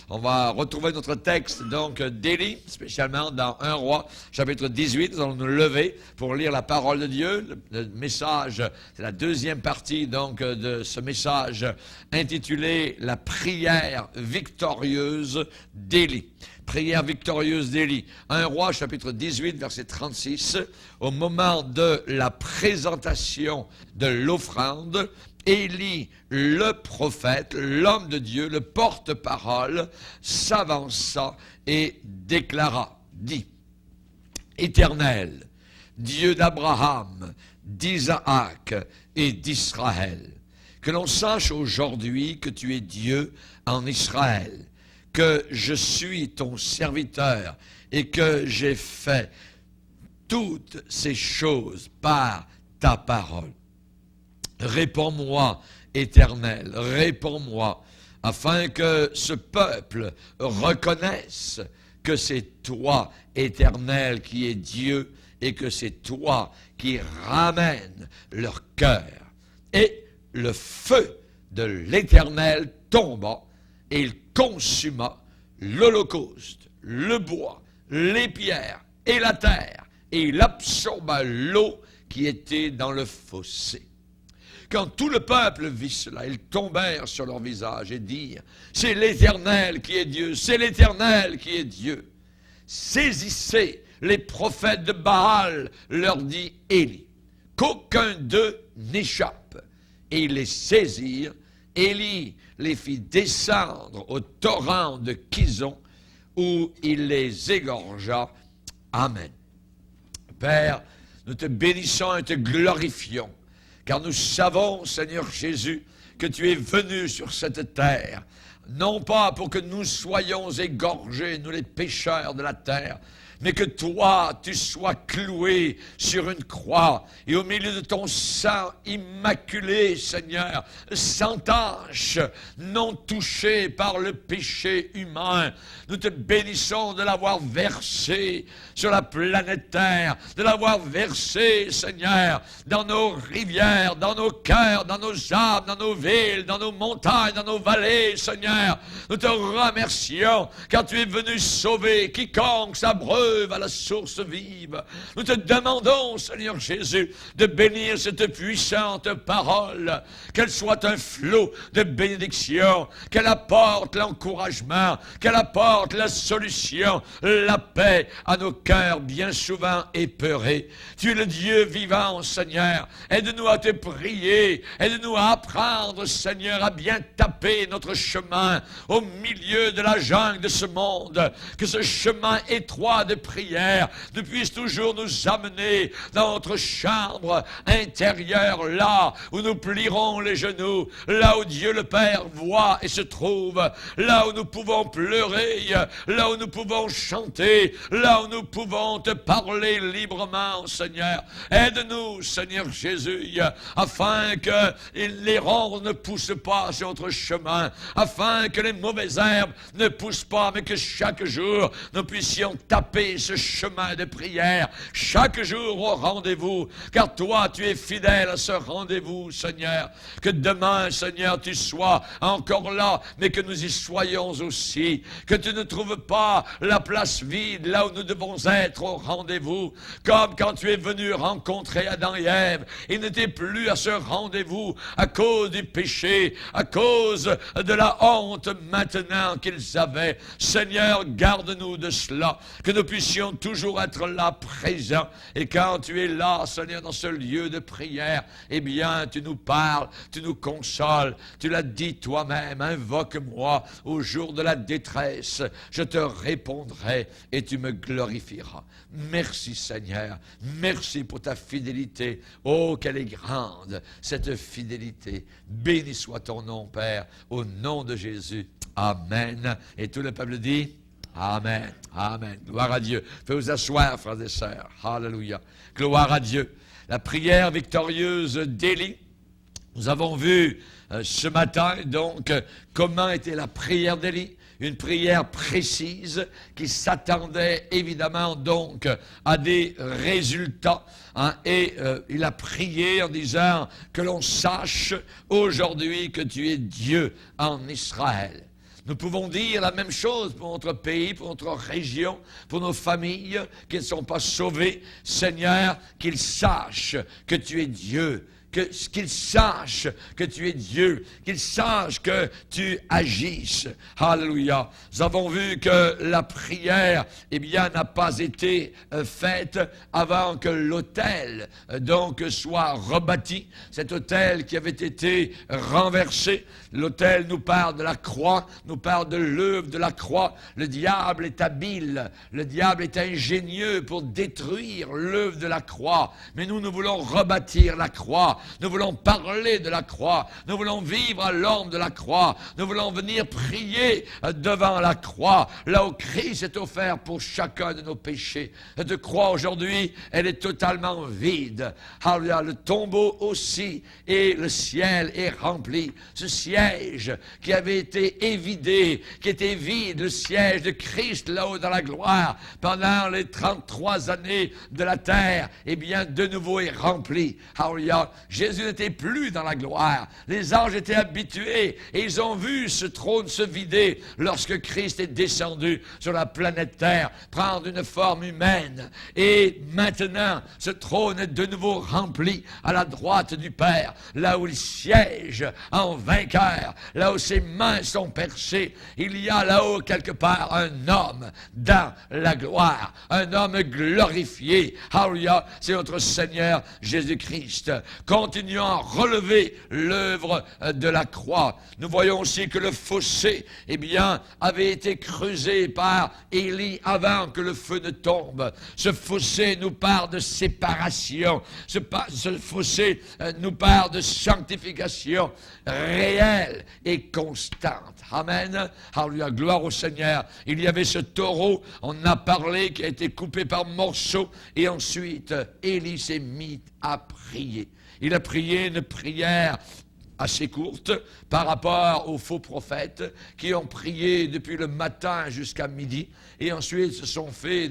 On va retrouver notre texte donc d'Élie, spécialement dans 1 Roi, chapitre 18. Nous allons nous lever pour lire la parole de Dieu. Le message, c'est la deuxième partie donc de ce message intitulé « La prière victorieuse d'Élie ». Prière victorieuse d'Élie. 1 Roi, chapitre 18, verset 36. Au moment de la présentation de l'offrande, Élie, le prophète, l'homme de Dieu, le porte-parole, s'avança et déclara, dit, « Éternel, Dieu d'Abraham, d'Isaac et d'Israël, que l'on sache aujourd'hui que tu es Dieu en Israël, que je suis ton serviteur et que j'ai fait toutes ces choses par ta parole. Réponds-moi, Éternel, réponds-moi, afin que ce peuple reconnaisse que c'est toi, Éternel, qui es Dieu, et que c'est toi qui ramènes leur cœur. » Et le feu de l'Éternel tomba, et il consuma l'holocauste, le bois, les pierres et la terre, et il absorba l'eau qui était dans le fossé. Quand tout le peuple vit cela, ils tombèrent sur leur visage et dirent, « C'est l'Éternel qui est Dieu, c'est l'Éternel qui est Dieu. » Saisissez les prophètes de Baal, leur dit Élie, qu'aucun d'eux n'échappe. Et ils les saisirent. Élie les fit descendre au torrent de Kison, où il les égorgea. Amen. Père, nous te bénissons et te glorifions, car nous savons, Seigneur Jésus, que tu es venu sur cette terre, non pas pour que nous soyons égorgés, nous les pécheurs de la terre, mais que toi, tu sois cloué sur une croix, et au milieu de ton sang immaculé, Seigneur, sans tache, non touché par le péché humain, nous te bénissons de l'avoir versé sur la planète Terre, de l'avoir versé, Seigneur, dans nos rivières, dans nos cœurs, dans nos âmes, dans nos villes, dans nos montagnes, dans nos vallées, Seigneur. Nous te remercions, car tu es venu sauver quiconque s'abreuve à la source vive. Nous te demandons, Seigneur Jésus, de bénir cette puissante parole, qu'elle soit un flot de bénédiction, qu'elle apporte l'encouragement, qu'elle apporte la solution, la paix à nos cœurs bien souvent épeurés. Tu es le Dieu vivant, Seigneur. Aide-nous à te prier, aide-nous à apprendre, Seigneur, à bien taper notre chemin au milieu de la jungle de ce monde, que ce chemin étroit de prière ne puisse toujours nous amener dans notre chambre intérieure, là où nous plierons les genoux, là où Dieu le Père voit et se trouve, là où nous pouvons pleurer, là où nous pouvons chanter, là où nous pouvons te parler librement, Seigneur. Aide-nous, Seigneur Jésus, afin que les ronces ne poussent pas sur notre chemin, afin que les mauvaises herbes ne poussent pas, mais que chaque jour nous puissions taper ce chemin de prière, chaque jour au rendez-vous, car toi tu es fidèle à ce rendez-vous, Seigneur. Que demain, Seigneur, tu sois encore là, mais que nous y soyons aussi, que tu ne trouves pas la place vide là où nous devons être au rendez-vous, comme quand tu es venu rencontrer Adam et Ève. Ils n'étaient plus à ce rendez-vous à cause du péché, à cause de la honte maintenant qu'ils avaient. Seigneur, garde-nous de cela, que nous puissions toujours être là, présents. Et quand tu es là, Seigneur, dans ce lieu de prière, eh bien, tu nous parles, tu nous consoles. Tu l'as dit toi-même, invoque-moi au jour de la détresse. Je te répondrai et tu me glorifieras. Merci, Seigneur. Merci pour ta fidélité. Oh, qu'elle est grande, cette fidélité. Béni soit ton nom, Père, au nom de Jésus. Amen. Et tout le peuple dit Amen. Amen. Gloire à Dieu. Faites vous asseoir, frères et sœurs. Alléluia. Gloire à Dieu. La prière victorieuse d'Élie. Nous avons vu ce matin, donc, comment était la prière d'Élie. Une prière précise qui s'attendait évidemment donc à des résultats. Et il a prié en disant que l'on sache aujourd'hui que tu es Dieu en Israël. Nous pouvons dire la même chose pour notre pays, pour notre région, pour nos familles qui ne sont pas sauvées. Seigneur, qu'ils sachent que tu es Dieu. Qu'ils sachent que tu es Dieu, qu'ils sachent que tu agisses. Alléluia. Nous avons vu que la prière, eh bien, n'a pas été faite avant que l'autel, donc, soit rebâti. Cet autel qui avait été renversé. L'autel nous parle de la croix, nous parle de l'œuvre de la croix. Le diable est habile, le diable est ingénieux pour détruire l'œuvre de la croix. Mais nous voulons rebâtir la croix. Nous voulons parler de la croix. Nous voulons vivre à l'ombre de la croix. Nous voulons venir prier devant la croix, là où Christ est offert pour chacun de nos péchés. Cette croix aujourd'hui, elle est totalement vide. Alléluia, le tombeau aussi, et le ciel est rempli. Ce siège qui avait été évidé, qui était vide, le siège de Christ là-haut dans la gloire, pendant les 33 années de la terre, eh bien, de nouveau est rempli. Alléluia, Jésus n'était plus dans la gloire. Les anges étaient habitués et ils ont vu ce trône se vider lorsque Christ est descendu sur la planète Terre, prendre une forme humaine. Et maintenant, ce trône est de nouveau rempli à la droite du Père, là où il siège en vainqueur, là où ses mains sont percées. Il y a là-haut quelque part un homme dans la gloire, un homme glorifié. Alléluia, c'est notre Seigneur Jésus-Christ. Continuons à relever l'œuvre de la croix. Nous voyons aussi que le fossé, eh bien, avait été creusé par Élie avant que le feu ne tombe. Ce fossé nous parle de séparation. Ce fossé nous parle de sanctification réelle et constante. Amen. Alléluia, gloire au Seigneur. Il y avait ce taureau, on en a parlé, qui a été coupé par morceaux. Et ensuite, Élie s'est mis à prier. Il a prié une prière assez courte par rapport aux faux prophètes qui ont prié depuis le matin jusqu'à midi et ensuite se sont fait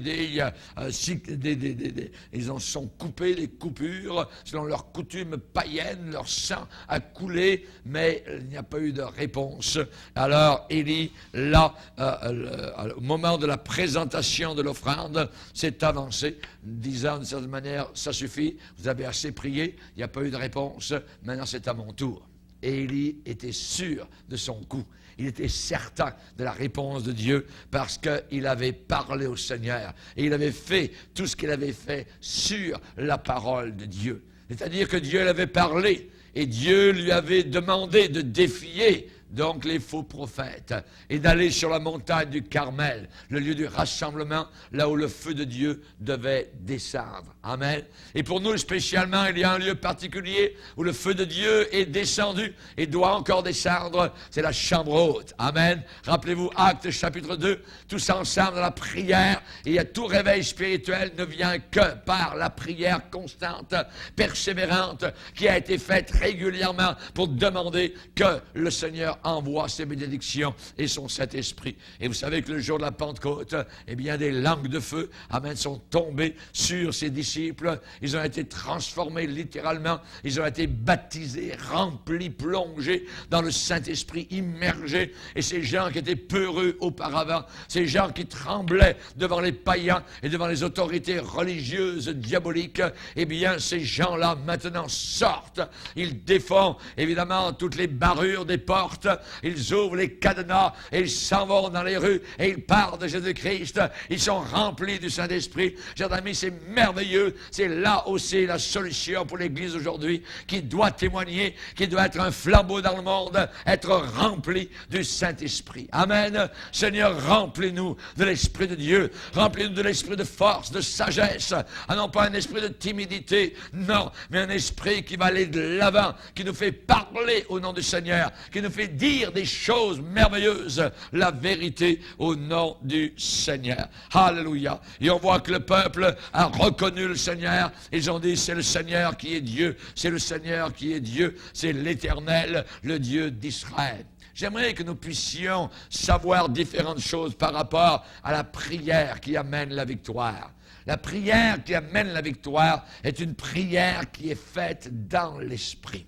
ils en sont coupés des coupures selon leur coutume païenne, leur sang a coulé, mais il n'y a pas eu de réponse. Alors Élie, là, au moment de la présentation de l'offrande, s'est avancé, disant d'une certaine manière, ça suffit, vous avez assez prié, il n'y a pas eu de réponse, maintenant c'est à mon tour. Et Élie était sûr de son coup. Il était certain de la réponse de Dieu parce qu'il avait parlé au Seigneur. Et il avait fait tout ce qu'il avait fait sur la parole de Dieu. C'est-à-dire que Dieu l'avait parlé et Dieu lui avait demandé de défier donc les faux prophètes, et d'aller sur la montagne du Carmel, le lieu du rassemblement, là où le feu de Dieu devait descendre. Amen. Et pour nous spécialement, il y a un lieu particulier où le feu de Dieu est descendu et doit encore descendre, c'est la chambre haute. Amen. Rappelez-vous, Actes chapitre 2, tous ensemble dans la prière, et tout réveil spirituel ne vient que par la prière constante, persévérante, qui a été faite régulièrement pour demander que le Seigneur envoie ses bénédictions et son Saint-Esprit. Et vous savez que le jour de la Pentecôte, eh bien, des langues de feu, amen, sont tombées sur ses disciples. Ils ont été transformés littéralement. Ils ont été baptisés, remplis, plongés dans le Saint-Esprit, immergés. Et ces gens qui étaient peureux auparavant, ces gens qui tremblaient devant les païens et devant les autorités religieuses diaboliques, eh bien, ces gens-là, maintenant, sortent. Ils défont, évidemment, toutes les barrures des portes. Ils ouvrent les cadenas et ils s'en vont dans les rues et ils parlent de Jésus-Christ. Ils sont remplis du Saint-Esprit. Chers amis, c'est merveilleux. C'est là aussi la solution pour l'Église aujourd'hui qui doit témoigner, qui doit être un flambeau dans le monde, être rempli du Saint-Esprit. Amen. Seigneur, remplis-nous de l'Esprit de Dieu. Remplis-nous de l'Esprit de force, de sagesse. Ah non, pas un esprit de timidité, non, mais un esprit qui va aller de l'avant, qui nous fait parler au nom du Seigneur, qui nous fait dire des choses merveilleuses, la vérité au nom du Seigneur. Alléluia. Et on voit que le peuple a reconnu le Seigneur. Ils ont dit, c'est le Seigneur qui est Dieu. C'est le Seigneur qui est Dieu. C'est l'Éternel, le Dieu d'Israël. J'aimerais que nous puissions savoir différentes choses par rapport à la prière qui amène la victoire. La prière qui amène la victoire est une prière qui est faite dans l'Esprit.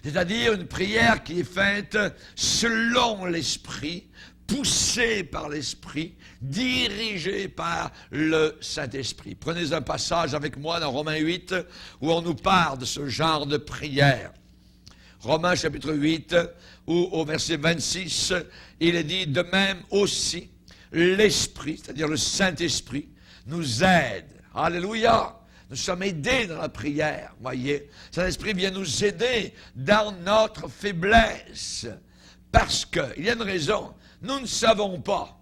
C'est-à-dire une prière qui est faite selon l'Esprit, poussée par l'Esprit, dirigée par le Saint-Esprit. Prenez un passage avec moi dans Romains 8, où on nous parle de ce genre de prière. Romains chapitre 8, où au verset 26, il est dit, de même aussi, l'Esprit, c'est-à-dire le Saint-Esprit, nous aide. Alléluia! Nous sommes aidés dans la prière, voyez. Saint-Esprit vient nous aider dans notre faiblesse. Parce qu'il y a une raison. Nous ne savons pas.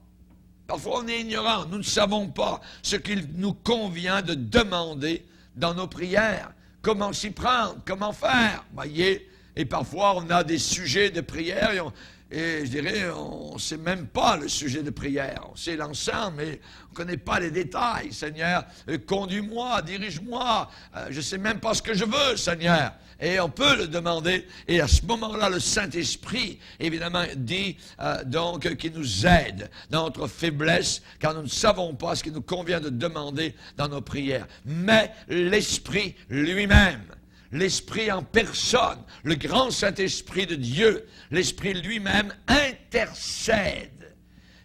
Parfois on est ignorant. Nous ne savons pas ce qu'il nous convient de demander dans nos prières. Comment s'y prendre? Comment faire? Voyez. Et parfois on a des sujets de prière et je dirais, on ne sait même pas le sujet de prière. On sait l'ensemble, mais on ne connaît pas les détails. Seigneur, conduis-moi, dirige-moi. Je ne sais même pas ce que je veux, Seigneur. Et on peut le demander. Et à ce moment-là, le Saint-Esprit, évidemment, dit donc qu'il nous aide dans notre faiblesse, car nous ne savons pas ce qu'il nous convient de demander dans nos prières. Mais l'Esprit lui-même, l'Esprit en personne, le grand Saint-Esprit de Dieu, l'Esprit lui-même intercède.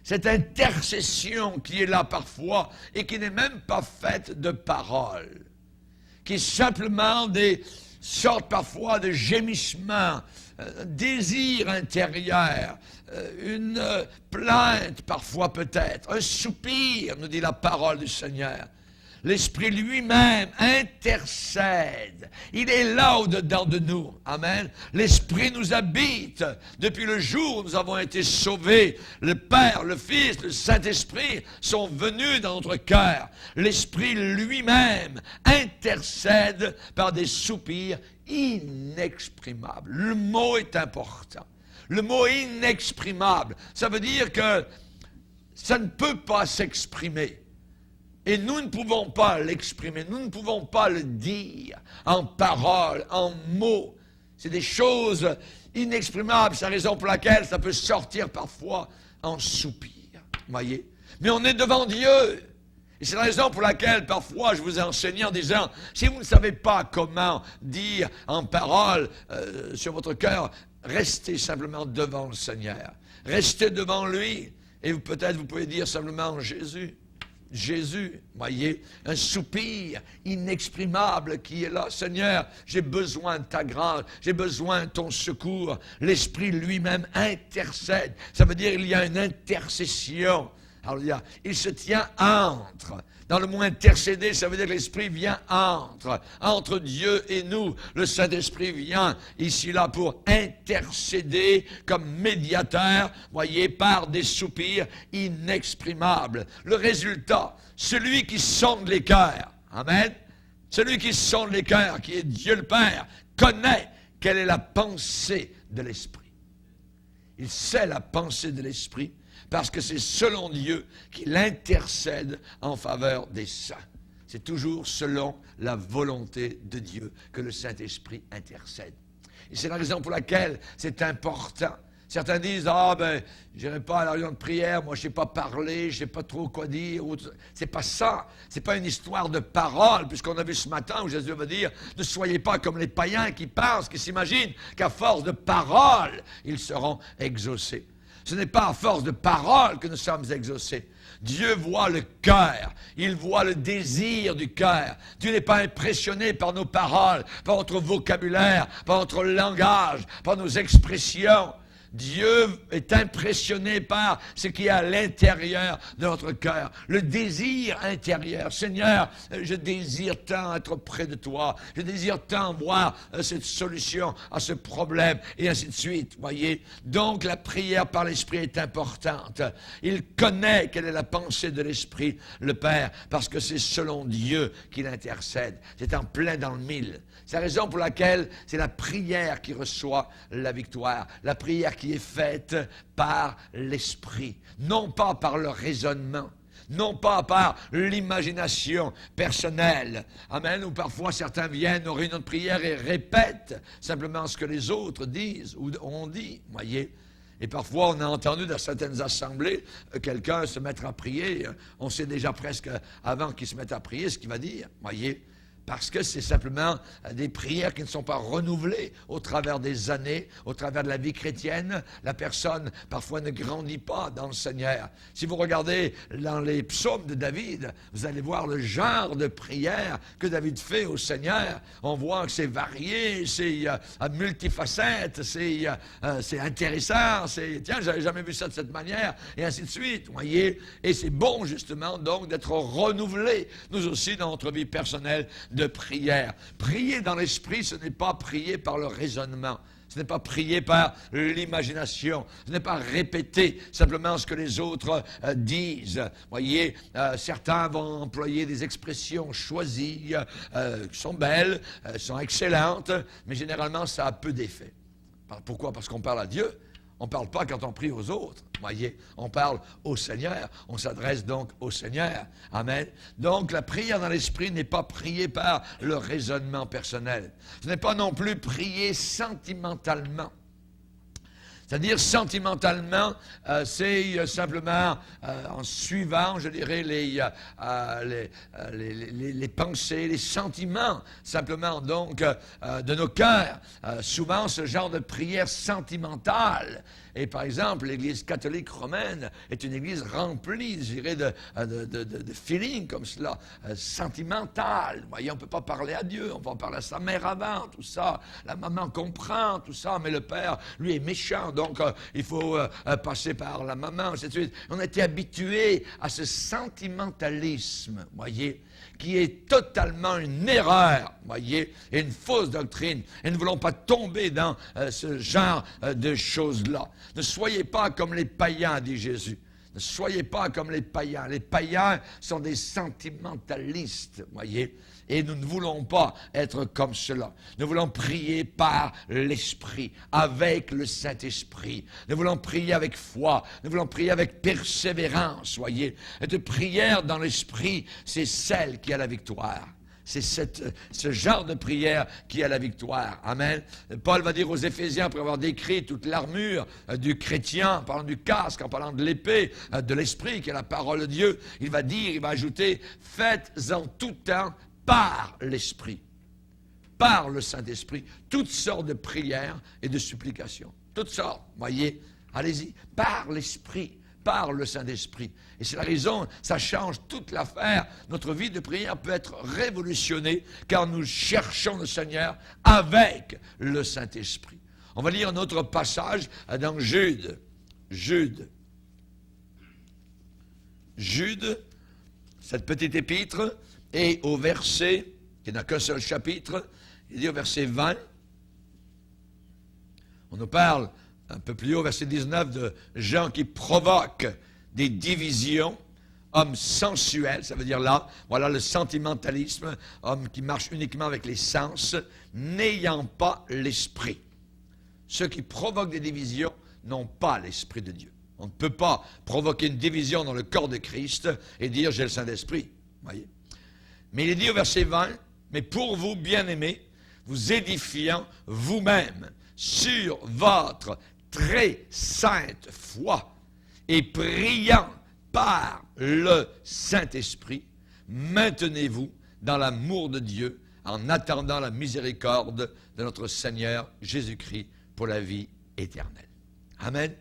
Cette intercession qui est là parfois et qui n'est même pas faite de paroles, qui est simplement des sortes parfois de gémissements, désir intérieur, une plainte parfois peut-être, un soupir, nous dit la parole du Seigneur. L'Esprit lui-même intercède. Il est là au-dedans de nous. Amen. L'Esprit nous habite. Depuis le jour où nous avons été sauvés, le Père, le Fils, le Saint-Esprit sont venus dans notre cœur. L'Esprit lui-même intercède par des soupirs inexprimables. Le mot est important. Le mot inexprimable, ça veut dire que ça ne peut pas s'exprimer. Et nous ne pouvons pas l'exprimer, nous ne pouvons pas le dire en paroles, en mots. C'est des choses inexprimables, c'est la raison pour laquelle ça peut sortir parfois en soupir, voyez. Mais on est devant Dieu. Et c'est la raison pour laquelle parfois je vous ai enseigné en disant, si vous ne savez pas comment dire en paroles sur votre cœur, restez simplement devant le Seigneur. Restez devant lui. Et peut-être vous pouvez dire simplement Jésus. Jésus, voyez, un soupir inexprimable qui est là. Seigneur, j'ai besoin de ta grâce, j'ai besoin de ton secours. L'Esprit lui-même intercède. Ça veut dire qu'il y a une intercession. Alors, il se tient entre. Dans le mot intercéder, ça veut dire que l'Esprit vient entre Dieu et nous. Le Saint-Esprit vient ici là pour intercéder comme médiateur, voyez, par des soupirs inexprimables. Le résultat, celui qui sonde les cœurs, amen, celui qui sonde les cœurs, qui est Dieu le Père, connaît quelle est la pensée de l'Esprit. Il sait la pensée de l'Esprit, parce que c'est selon Dieu qu'il intercède en faveur des saints. C'est toujours selon la volonté de Dieu que le Saint-Esprit intercède. Et c'est la raison pour laquelle c'est important. Certains disent, je n'irai pas à la réunion de prière, moi je ne sais pas parler, je ne sais pas trop quoi dire. C'est pas ça, c'est pas une histoire de parole, puisqu'on a vu ce matin où Jésus va dire, ne soyez pas comme les païens qui pensent, qui s'imaginent qu'à force de parole, ils seront exaucés. Ce n'est pas à force de parole que nous sommes exaucés. Dieu voit le cœur, il voit le désir du cœur. Dieu n'est pas impressionné par nos paroles, par notre vocabulaire, par notre langage, par nos expressions. Dieu est impressionné par ce qui est à l'intérieur de notre cœur, le désir intérieur. Seigneur, je désire tant être près de toi, je désire tant voir cette solution à ce problème, et ainsi de suite, voyez. Donc la prière par l'Esprit est importante. Il connaît quelle est la pensée de l'Esprit, le Père, parce que c'est selon Dieu qu'il intercède. C'est en plein dans le mille. C'est la raison pour laquelle c'est la prière qui reçoit la victoire, la prière qui est faite par l'Esprit, non pas par le raisonnement, non pas par l'imagination personnelle. Amen. Ou parfois certains viennent aux réunions de prière et répètent simplement ce que les autres disent ou ont dit, voyez. Et parfois, on a entendu dans certaines assemblées quelqu'un se mettre à prier. On sait déjà presque avant qu'il se mette à prier ce qu'il va dire, voyez. Parce que c'est simplement des prières qui ne sont pas renouvelées au travers des années, au travers de la vie chrétienne. La personne, parfois, ne grandit pas dans le Seigneur. Si vous regardez dans les psaumes de David, vous allez voir le genre de prière que David fait au Seigneur. On voit que c'est varié, c'est multifacette, c'est intéressant, tiens, j'avais jamais vu ça de cette manière, et ainsi de suite, vous voyez. Et c'est bon, justement, donc, d'être renouvelé, nous aussi, dans notre vie personnelle, de prière. Prier dans l'esprit, ce n'est pas prier par le raisonnement. Ce n'est pas prier par l'imagination. Ce n'est pas répéter simplement ce que les autres disent. Voyez, certains vont employer des expressions choisies, qui sont belles, sont excellentes, mais généralement, ça a peu d'effet. Pourquoi? Parce qu'on parle à Dieu. On ne parle pas quand on prie aux autres. Voyez, on parle au Seigneur. On s'adresse donc au Seigneur. Amen. Donc, la prière dans l'esprit n'est pas prier par le raisonnement personnel. Ce n'est pas non plus prier sentimentalement. C'est-à-dire, sentimentalement, c'est simplement en suivant, je dirais, les pensées, les sentiments, simplement, donc, de nos cœurs. Souvent, ce genre de prière sentimentale. Et par exemple, l'Église catholique romaine est une Église remplie, je dirais, de feeling comme cela, sentimental. Vous voyez, on ne peut pas parler à Dieu, on va parler à sa mère avant, tout ça. La maman comprend, tout ça, mais le père, lui, est méchant, donc il faut passer par la maman, ainsi de suite. On a été habitués à ce sentimentalisme, vous voyez, qui est totalement une erreur, voyez, et une fausse doctrine. Et nous ne voulons pas tomber dans ce genre de choses-là. Ne soyez pas comme les païens, dit Jésus. Ne soyez pas comme les païens. Les païens sont des sentimentalistes, voyez. Et nous ne voulons pas être comme cela. Nous voulons prier par l'Esprit, avec le Saint-Esprit. Nous voulons prier avec foi. Nous voulons prier avec persévérance, voyez. Cette prière dans l'Esprit, c'est celle qui a la victoire. C'est ce genre de prière qui a la victoire. Amen. Paul va dire aux Éphésiens, après avoir décrit toute l'armure du chrétien, en parlant du casque, en parlant de l'épée, de l'Esprit, qui est la parole de Dieu, il va ajouter, faites-en tout temps par l'Esprit, par le Saint-Esprit, toutes sortes de prières et de supplications. Toutes sortes, voyez, allez-y, par l'Esprit, par le Saint-Esprit. Et c'est la raison, ça change toute l'affaire. Notre vie de prière peut être révolutionnée car nous cherchons le Seigneur avec le Saint-Esprit. On va lire un autre passage dans Jude. Jude, cette petite épître, et au verset, qui n'a qu'un seul chapitre, il dit au verset 20, on nous parle un peu plus haut, verset 19, de gens qui provoquent des divisions, hommes sensuels, ça veut dire là, voilà le sentimentalisme, hommes qui marchent uniquement avec les sens, n'ayant pas l'esprit. Ceux qui provoquent des divisions n'ont pas l'Esprit de Dieu. On ne peut pas provoquer une division dans le corps de Christ et dire j'ai le Saint-Esprit. Voyez. Mais il est dit au verset 20, mais pour vous, bien-aimés, vous édifiant vous-même sur votre très sainte foi et priant par le Saint-Esprit, maintenez-vous dans l'amour de Dieu en attendant la miséricorde de notre Seigneur Jésus-Christ pour la vie éternelle. Amen.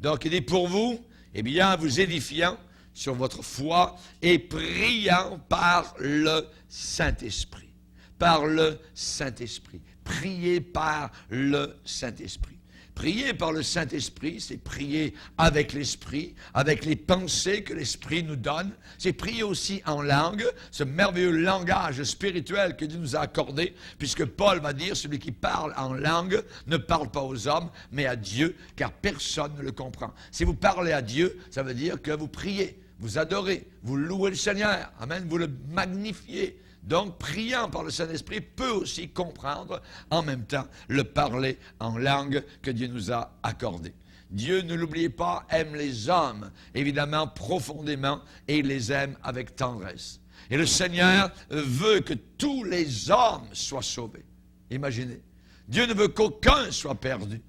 Donc il dit pour vous, eh bien, vous édifiant sur votre foi et priant par le Saint-Esprit. Par le Saint-Esprit. Priez par le Saint-Esprit. Prier par le Saint-Esprit, c'est prier avec l'Esprit, avec les pensées que l'Esprit nous donne. C'est prier aussi en langue, ce merveilleux langage spirituel que Dieu nous a accordé, puisque Paul va dire, celui qui parle en langue ne parle pas aux hommes, mais à Dieu, car personne ne le comprend. Si vous parlez à Dieu, ça veut dire que vous priez, vous adorez, vous louez le Seigneur. Amen, vous le magnifiez. Donc, priant par le Saint-Esprit peut aussi comprendre en même temps le parler en langue que Dieu nous a accordé. Dieu, ne l'oubliez pas, aime les hommes, évidemment, profondément, et il les aime avec tendresse. Et le Seigneur veut que tous les hommes soient sauvés. Imaginez. Dieu ne veut qu'aucun soit perdu.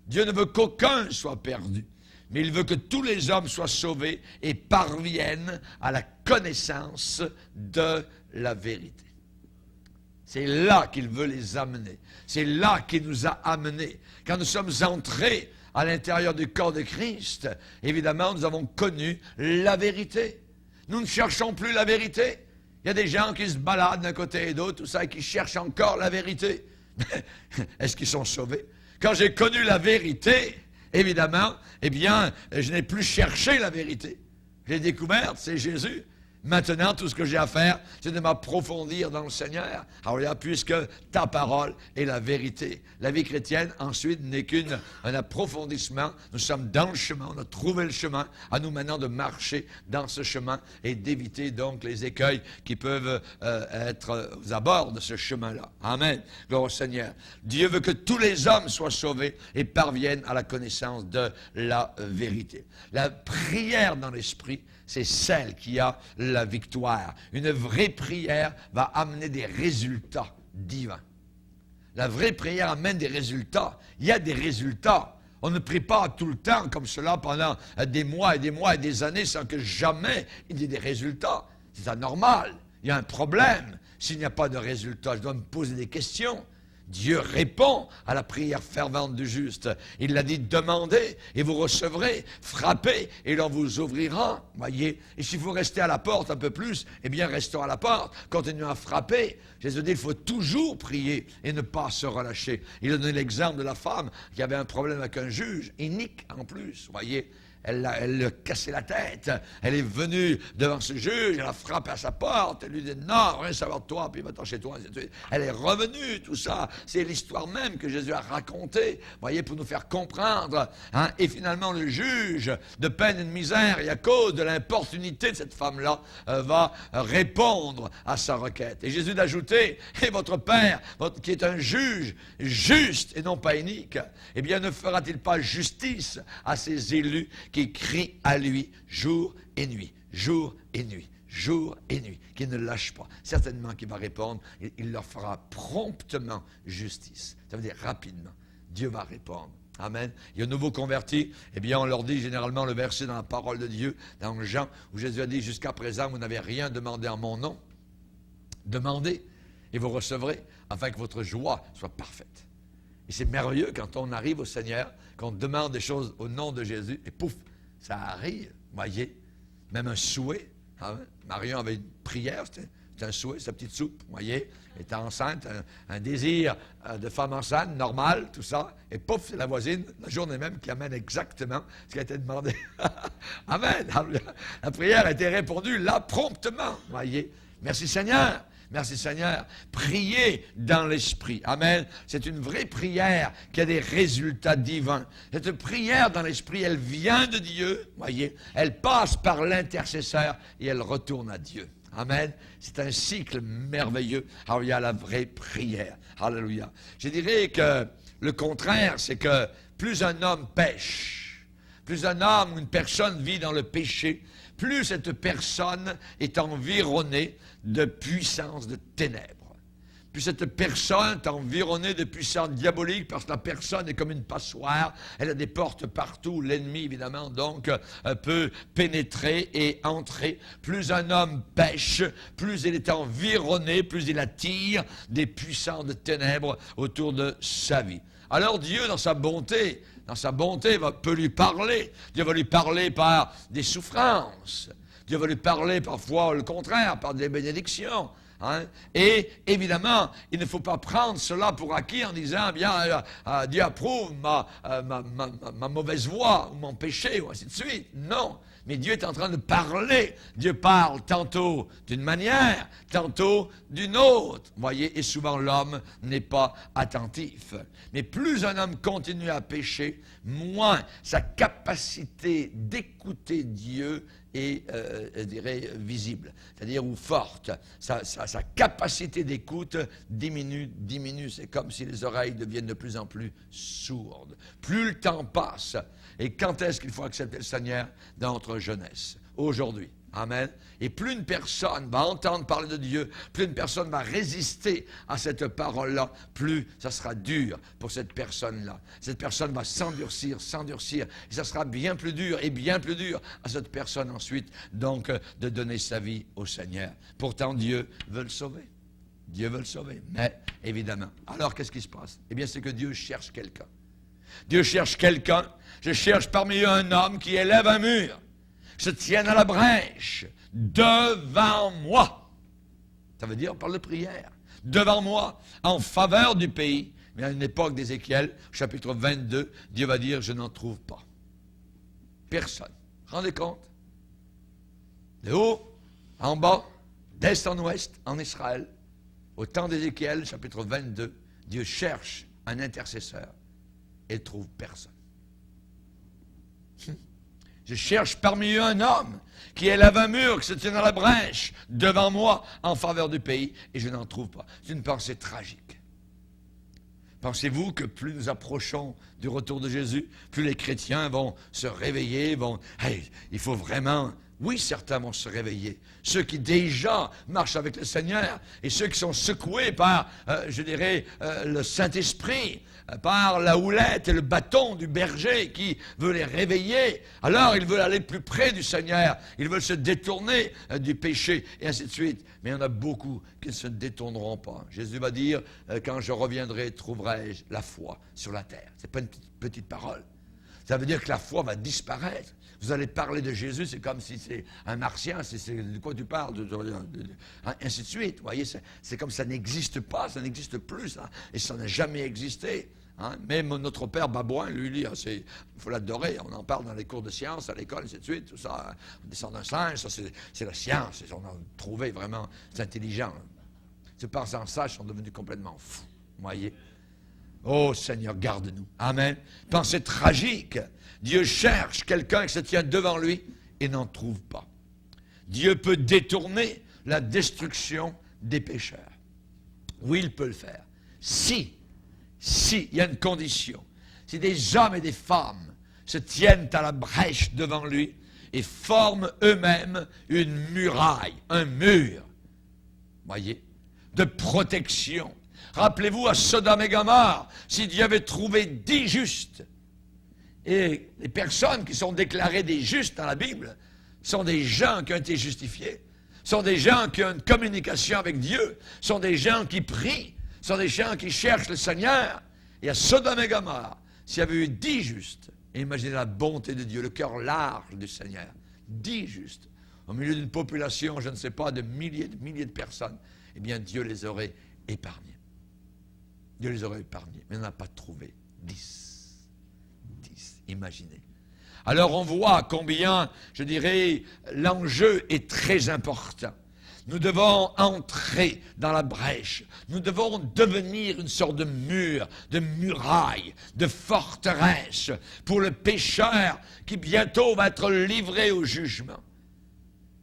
Dieu ne veut qu'aucun soit perdu. Mais il veut que tous les hommes soient sauvés et parviennent à la connaissance de la vérité. C'est là qu'il veut les amener. C'est là qu'il nous a amenés. Quand nous sommes entrés à l'intérieur du corps de Christ, évidemment, nous avons connu la vérité. Nous ne cherchons plus la vérité. Il y a des gens qui se baladent d'un côté et d'autre, tout ça, et qui cherchent encore la vérité. Est-ce qu'ils sont sauvés? Quand j'ai connu la vérité, évidemment, eh bien, je n'ai plus cherché la vérité. Je l'ai découverte, c'est Jésus. Maintenant, tout ce que j'ai à faire, c'est de m'approfondir dans le Seigneur. Alors, puisque ta parole est la vérité. La vie chrétienne, ensuite, n'est qu'un approfondissement. Nous sommes dans le chemin, on a trouvé le chemin. À nous maintenant de marcher dans ce chemin et d'éviter donc les écueils qui peuvent être aux abords de ce chemin-là. Amen. Gloire au Seigneur. Dieu veut que tous les hommes soient sauvés et parviennent à la connaissance de la vérité. La prière dans l'esprit, c'est celle qui a la victoire. Une vraie prière va amener des résultats divins. La vraie prière amène des résultats. Il y a des résultats. On ne prie pas tout le temps comme cela pendant des mois et des mois et des années sans que jamais il y ait des résultats. C'est anormal. Il y a un problème. S'il n'y a pas de résultats, je dois me poser des questions. Dieu répond à la prière fervente du juste. Il l'a dit, demandez et vous recevrez, frappez et l'on vous ouvrira. Voyez, et s'il faut rester à la porte un peu plus, eh bien restons à la porte, continuons à frapper. Jésus dit, il faut toujours prier et ne pas se relâcher. Il a donné l'exemple de la femme qui avait un problème avec un juge, inique en plus, voyez. Elle a cassé la tête. Elle est venue devant ce juge, elle a frappé à sa porte, elle lui dit non, rien savoir de toi, puis va-t'en chez toi. Elle est revenue, tout ça. C'est l'histoire même que Jésus a racontée, voyez, pour nous faire comprendre. Hein? Et finalement, le juge, de peine et de misère, et à cause de l'importunité de cette femme-là, va répondre à sa requête. Et Jésus d'ajouter, et votre Père, qui est un juge juste et non pas inique, eh bien, ne fera-t-il pas justice à ses élus qui crient à lui jour et nuit, jour et nuit, jour et nuit, qui ne lâche pas. Certainement qu'il va répondre, il leur fera promptement justice. Ça veut dire rapidement. Dieu va répondre. Amen. Il y a un nouveau converti, eh bien on leur dit généralement le verset dans la parole de Dieu, dans Jean, où Jésus a dit, jusqu'à présent vous n'avez rien demandé en mon nom. Demandez et vous recevrez, afin que votre joie soit parfaite. Et c'est merveilleux quand on arrive au Seigneur, qu'on demande des choses au nom de Jésus, et pouf, ça arrive, voyez, même un souhait. Hein? Marion avait une prière, c'était un souhait, sa petite soupe, voyez, elle était enceinte, un désir de femme enceinte, normal, tout ça, et pouf, c'est la voisine, la journée même, qui amène exactement ce qui a été demandé. Amen, la prière a été répondue là, promptement, voyez. Merci Seigneur. Merci Seigneur. Priez dans l'esprit. Amen. C'est une vraie prière qui a des résultats divins. Cette prière dans l'esprit, elle vient de Dieu, voyez. Elle passe par l'intercesseur et elle retourne à Dieu. Amen. C'est un cycle merveilleux. Alors il y a la vraie prière. Alléluia. Je dirais que le contraire, c'est que plus un homme pêche, plus un homme ou une personne vit dans le péché, plus cette personne est environnée de puissance de ténèbres. Plus cette personne est environnée de puissance diabolique parce que la personne est comme une passoire. Elle a des portes partout. L'ennemi, évidemment, donc, peut pénétrer et entrer. Plus un homme pêche, plus il est environné, plus il attire des puissances de ténèbres autour de sa vie. Alors Dieu, dans sa bonté, peut lui parler. Dieu va lui parler par des souffrances. Dieu va lui parler parfois le contraire, par des bénédictions. Hein? Et évidemment, il ne faut pas prendre cela pour acquis en disant, bien, Dieu approuve ma mauvaise voie ou mon péché, ou ainsi de suite. Non. Mais Dieu est en train de parler. Dieu parle tantôt d'une manière, tantôt d'une autre. Voyez, et souvent l'homme n'est pas attentif. Mais plus un homme continue à pécher, moins sa capacité d'écouter Dieu est, je dirais, visible, c'est-à-dire ou forte. Sa capacité d'écoute diminue. C'est comme si les oreilles deviennent de plus en plus sourdes. Plus le temps passe, et quand est-ce qu'il faut accepter le Seigneur? Dans notre jeunesse, aujourd'hui. Amen. Et plus une personne va entendre parler de Dieu, plus une personne va résister à cette parole-là, plus ça sera dur pour cette personne-là. Cette personne va s'endurcir, et ça sera bien plus dur à cette personne ensuite, donc, de donner sa vie au Seigneur. Pourtant, Dieu veut le sauver. Dieu veut le sauver, mais évidemment. Alors, qu'est-ce qui se passe? Eh bien, c'est que Dieu cherche quelqu'un. Dieu cherche quelqu'un. Je cherche parmi eux un homme qui élève un mur, se tienne à la brèche, devant moi. Ça veut dire par la prière. Devant moi, en faveur du pays. Mais à une époque d'Ézéchiel, chapitre 22, Dieu va dire, je n'en trouve pas. Personne. Rendez compte? De haut, en bas, d'est en ouest, en Israël, au temps d'Ézéchiel, chapitre 22, Dieu cherche un intercesseur et ne trouve personne. Je cherche parmi eux un homme qui élève un mur, qui se tient dans la brèche, devant moi, en faveur du pays, et je n'en trouve pas. C'est une pensée tragique. Pensez-vous que plus nous approchons du retour de Jésus, plus les chrétiens vont se réveiller, il faut vraiment... Oui, certains vont se réveiller. Ceux qui déjà marchent avec le Seigneur et ceux qui sont secoués par, le Saint-Esprit, par la houlette et le bâton du berger qui veut les réveiller. Alors, ils veulent aller plus près du Seigneur. Ils veulent se détourner du péché et ainsi de suite. Mais il y en a beaucoup qui ne se détourneront pas. Jésus va dire, quand je reviendrai, trouverai-je la foi sur la terre. Ce n'est pas une petite parole. Ça veut dire que la foi va disparaître. Vous allez parler de Jésus, c'est comme si c'est un martien, c'est de quoi tu parles, ainsi de suite. Vous voyez, c'est comme ça n'existe pas, ça n'existe plus, ça, et ça n'a jamais existé. Hein. Même notre père Babouin, lui, il faut l'adorer, on en parle dans les cours de sciences, à l'école, ainsi de suite, tout ça. On descend d'un singe, ça c'est la science, on a trouvé vraiment, c'est intelligent. Ceux par sans sage sont devenus complètement fous, vous voyez. Oh Seigneur, garde-nous. Amen. Pensée tragique. Dieu cherche quelqu'un qui se tient devant lui et n'en trouve pas. Dieu peut détourner la destruction des pécheurs. Oui, il peut le faire. Si, il y a une condition. Si des hommes et des femmes se tiennent à la brèche devant lui et forment eux-mêmes une muraille, un mur, voyez, de protection. Rappelez-vous à Sodome et Gomorrhe, si Dieu avait trouvé 10 justes, et les personnes qui sont déclarées des justes dans la Bible sont des gens qui ont été justifiés, sont des gens qui ont une communication avec Dieu, sont des gens qui prient, sont des gens qui cherchent le Seigneur. Et à Sodome et Gomorrhe, s'il y avait eu 10 justes, et imaginez la bonté de Dieu, le cœur large du Seigneur, 10 justes, au milieu d'une population, je ne sais pas, de milliers de personnes, eh bien Dieu les aurait épargnés. Dieu les aurait épargnés, mais on n'a pas trouvé 10. Imaginez. Alors on voit combien, je dirais, l'enjeu est très important. Nous devons entrer dans la brèche. Nous devons devenir une sorte de mur, de muraille, de forteresse pour le pécheur qui bientôt va être livré au jugement.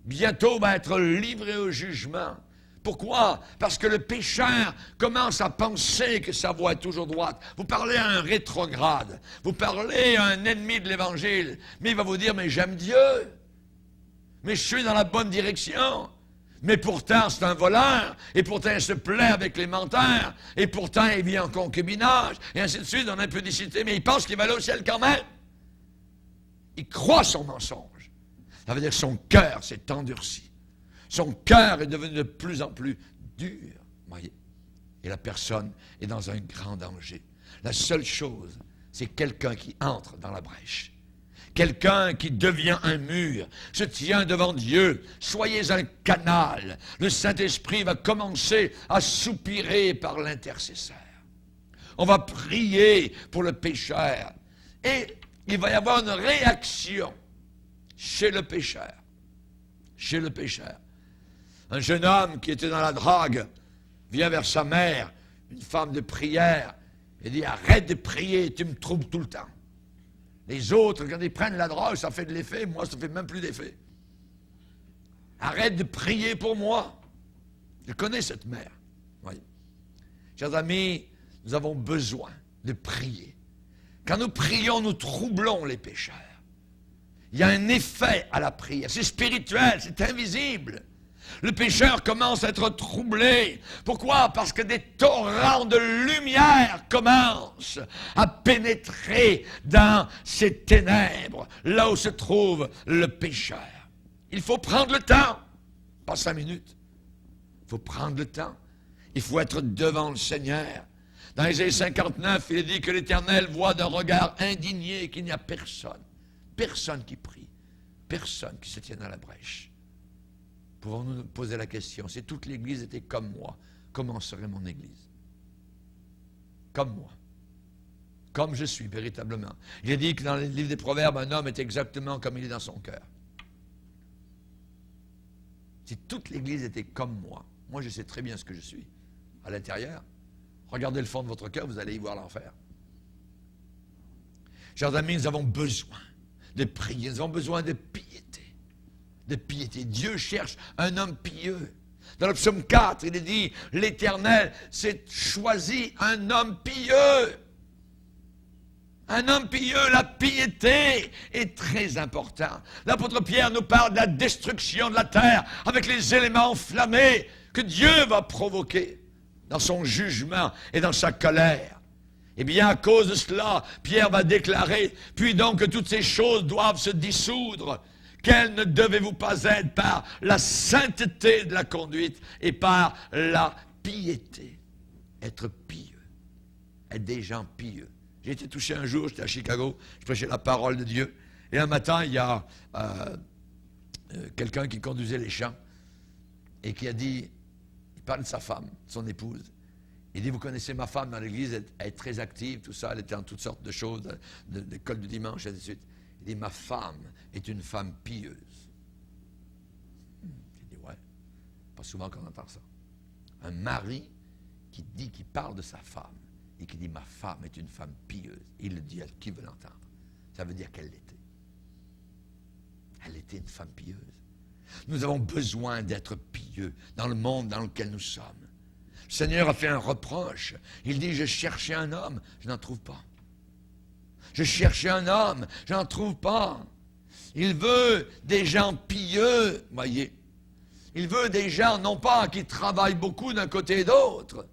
Bientôt va être livré au jugement. Pourquoi? Parce que le pécheur commence à penser que sa voie est toujours droite. Vous parlez à un rétrograde, vous parlez à un ennemi de l'Évangile, mais il va vous dire, mais j'aime Dieu, mais je suis dans la bonne direction. Mais pourtant, c'est un voleur, et pourtant, il se plaît avec les menteurs, et pourtant, il vit en concubinage, et ainsi de suite, en impudicité, mais il pense qu'il va aller au ciel quand même. Il croit son mensonge. Ça veut dire que son cœur s'est endurci. Son cœur est devenu de plus en plus dur, voyez. Et la personne est dans un grand danger. La seule chose, c'est quelqu'un qui entre dans la brèche. Quelqu'un qui devient un mur, se tient devant Dieu. Soyez un canal. Le Saint-Esprit va commencer à soupirer par l'intercesseur. On va prier pour le pécheur. Et il va y avoir une réaction chez le pécheur. Chez le pécheur. Un jeune homme qui était dans la drague vient vers sa mère, une femme de prière, et dit « Arrête de prier, tu me troubles tout le temps. » Les autres, quand ils prennent la drogue, ça fait de l'effet, moi, ça ne fait même plus d'effet. Arrête de prier pour moi. Je connais cette mère. Voyez. Chers amis, nous avons besoin de prier. Quand nous prions, nous troublons les pécheurs. Il y a un effet à la prière. C'est spirituel, c'est invisible. Le pécheur commence à être troublé. Pourquoi? Parce que des torrents de lumière commencent à pénétrer dans ces ténèbres, là où se trouve le pécheur. Il faut prendre le temps, pas 5 minutes. Il faut prendre le temps. Il faut être devant le Seigneur. Dans Ésaïe 59, il est dit que l'Éternel voit d'un regard indigné qu'il n'y a personne. Personne qui prie. Personne qui se tienne à la brèche. Pouvons-nous nous poser la question, si toute l'Église était comme moi, comment serait mon Église? Comme moi. Comme je suis véritablement. Il est dit que dans le livre des Proverbes, un homme est exactement comme il est dans son cœur. Si toute l'Église était comme moi je sais très bien ce que je suis. À l'intérieur, regardez le fond de votre cœur, vous allez y voir l'enfer. Chers amis, nous avons besoin de prier, nous avons besoin de piété. De piété. Dieu cherche un homme pieux. Dans le psaume 4, il est dit, l'Éternel s'est choisi un homme pieux. Un homme pieux, la piété est très importante. L'apôtre Pierre nous parle de la destruction de la terre avec les éléments enflammés que Dieu va provoquer dans son jugement et dans sa colère. Eh bien, à cause de cela, Pierre va déclarer, puis donc que toutes ces choses doivent se dissoudre. Quelle ne devez-vous pas être par la sainteté de la conduite et par la piété? Être pieux. Être des gens pieux. J'ai été touché un jour, j'étais à Chicago, je prêchais la parole de Dieu. Et un matin, il y a quelqu'un qui conduisait les chants et qui a dit, il parle de sa femme, de son épouse. Il dit, vous connaissez ma femme dans l'église, elle est très active, tout ça, elle était en toutes sortes de choses, d'école du dimanche, et ainsi de suite. Il dit, ma femme est une femme pieuse. J'ai dit, ouais, pas souvent qu'on entend ça. Un mari qui parle de sa femme et qui dit, ma femme est une femme pieuse. Il le dit à qui veut l'entendre. Ça veut dire qu'elle l'était. Elle était une femme pieuse. Nous avons besoin d'être pieux dans le monde dans lequel nous sommes. Le Seigneur a fait un reproche. Il dit, je cherchais un homme, je n'en trouve pas. Je cherchais un homme, je n'en trouve pas. Il veut des gens pieux, voyez. Il veut des gens, non pas qui travaillent beaucoup d'un côté et d'autre.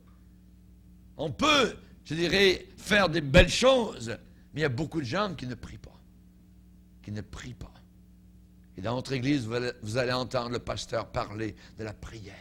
On peut, je dirais, faire des belles choses, mais il y a beaucoup de gens qui ne prient pas. Qui ne prient pas. Et dans notre église, vous allez entendre le pasteur parler de la prière.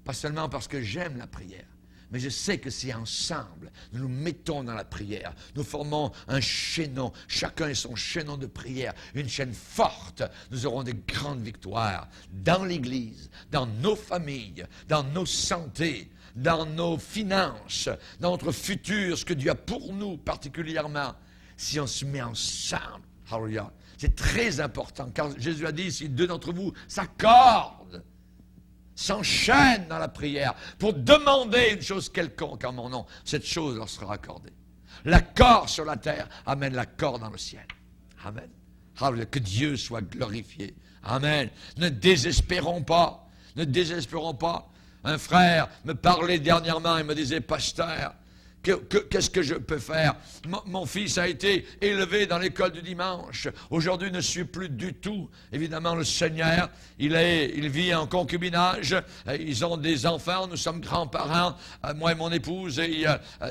Pas seulement parce que j'aime la prière, mais je sais que si ensemble, nous nous mettons dans la prière, nous formons un chaînon, chacun est son chaînon de prière, une chaîne forte, nous aurons de grandes victoires dans l'Église, dans nos familles, dans nos santé, dans nos finances, dans notre futur, ce que Dieu a pour nous particulièrement, si on se met ensemble. Hallelujah. C'est très important, car Jésus a dit, si deux d'entre vous s'accordent, s'enchaînent dans la prière pour demander une chose quelconque en mon nom, cette chose leur sera accordée. L'accord sur la terre amène l'accord dans le ciel. Amen. Hallelujah. Que Dieu soit glorifié. Amen. Ne désespérons pas. Ne désespérons pas. Un frère me parlait dernièrement, il me disait, pasteur, qu'est-ce que je peux faire? Mon fils a été élevé dans l'école du dimanche. Aujourd'hui, il ne suit plus du tout, évidemment, le Seigneur. Il vit en concubinage. Ils ont des enfants. Nous sommes grands-parents, moi et mon épouse. Et